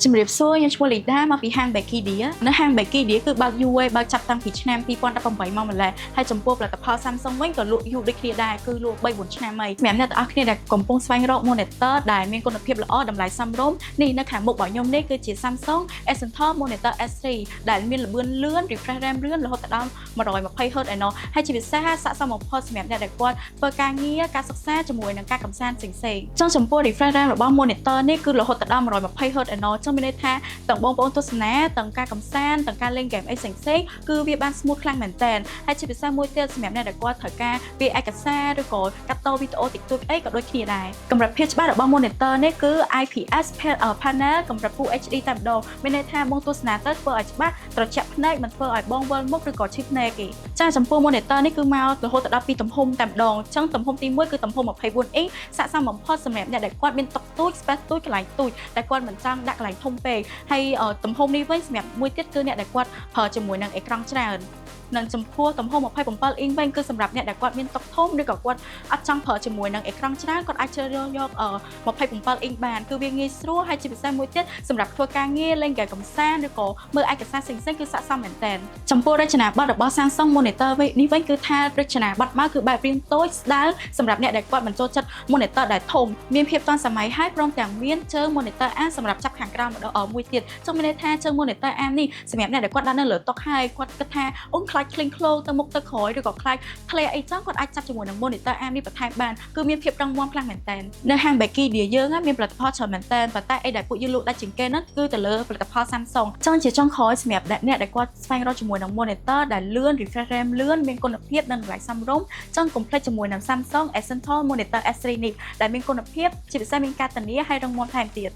ជំរាបសួរខ្ញុំឈ្មោះលីដាមកពីហាង Becky Dia នៅហាង Becky Dia គឺបើកយូរហើយបើកចាប់តាំងពីឆ្នាំ2018មកម្ល៉េះហើយចំពោះផលិតផល Samsung វិញក៏លក់យូរដូចគ្នាដែរគឺលក់3 4ឆ្នាំហើយសម្រាប់អ្នកទាំងអស់គ្នាដែលកំពុងស្វែងរក monitor ដែលមានគុណភាពល្អតម្លៃសមរម្យនេះនៅខាងមុខរបស់ខ្ញុំនេះគឺជា Samsung Essential Monitor S3 ដែលមានល្បឿនលឿន refresh RAM លឿនរហូតដល់ 120Hz ឯណោះហើយជាពិសេសស័ក្តិសមបំផុតសម្រាប់អ្នកដែលគាត់ធ្វើការងារការសិក្សាជាមួយនឹងការកម្សាន្តផ្សេងៗចុងចំពោះ refresh RAM របស់ monitor នេះគឺរហូតដល់ 120Hz ឯណោះចុងមានន័យថាទាំងបងប្អូនទស្សនាទាំងការកម្សាន្តទាំងការលេងហ្គេមអីផ្សេងៗគឺវាបាន smooth ខ្លាំងមែនតើហើយជាពិសេសមួយទៀតសម្រាប់អ្នកដែលគាត់ត្រូវការវាឯកសារឬក៏កាត់តវីដេអូ TikTok អីក៏ដូចគ្នាដែរកម្រិតភាពច្បាស់របស់ monitor នេះគឺ IPS panel កម្រិត Full HD តែម្ដងមានន័យថាបងទស្សនាទៅធ្វើឲ្យច្បាស់ត្រជាក់ភ្នែកមិនធ្វើឲ្យបងវិលមុខឬក៏ឈឺភ្នែកទេចាចំពោះ monitor នេះគឺមករហូតដល់ពីទំហំតែម្ដងអញ្ចឹងទំហំទី1គឺទំហំ 24 អ៊ីងស័ក្តិសមបំផុតសម្រាប់អ្នកដែលគាត់មានតុទូច space ទូចកន្លែងទូចតែគាត់មិនចង់ដាក់កន្លែងធំពេកហើយទំហំនេះវិញសម្រាប់មួយទៀតគឺអ្នកដែលគាត់ប្រើជាមួយនឹងអេក្រង់ច្រើននិងចំពោះទំហំ27អ៊ីងវិញគឺសម្រាប់អ្នកដែលគាត់មានតុធំឬក៏គាត់អត់ចង់ប្រើជាមួយនឹងអេក្រង់ច្រើនគាត់អាចជ្រើសរើសយក27អ៊ីងបានគឺវាងាយស្រួលហើយជាពិសេសមួយទៀតសម្រាប់ធ្វើការងារលេងហ្គេមកម្សាន្តឬក៏មើលឯកសារផ្សេងៗគឺស័ក្តិសមមែនទែនចំពោះរចនាប័ទ្មរបស់ Samsung Monitor នេះវិញគឺថារចនាប័ទ្មមកគឺបែបរាងតូចស្ដើងសម្រាប់អ្នកដែលគាត់មិនចូលចិត្ត monitor ដែលធំមានភាពទាន់សម័យហើយព្រមទាំងមានជើង monitor arm សម្រាប់ចាប់ខាងក្រោមម្ដងមួយទៀតចង់មានន័យថាជើង monitor arm នេះសម្រាប់អ្នកដែលគាត់ដាក់នៅលើតុហើយគាត់គិតថាអូនខ្លាចឃ្លីងឃ្លោទៅមុខទៅក្រោយឬក៏ខ្លាចធ្លាក់អីចឹងគាត់អាចចាប់ជាមួយនឹង monitor arm នេះបន្ថែមបានគឺមានភាពរឹងមាំខ្លាំងមែនតើនៅហាង Becky Dia យើងមានផលិតផលច្រើនមែនតើប៉ុន្តែអីដែលពួកយើងលក់ដាច់ជាងគេនោះគឺទៅលើផលិតផល Samsung ចឹងជាចុងក្រោយសម្រាប់អ្នកដែលគាត់ស្វែងរកជាមួយនឹង monitor ដែលលឿន refresh RAM លឿនមានគុណភាពនិងតម្លៃសមរម្យចឹងកុំភ្លេចជាមួយនឹង Samsung Essential Monitor S3 នេះដែលមានគុណភាពជាពិសេសមានការធានាហើយរឹងមាំថែមទៀត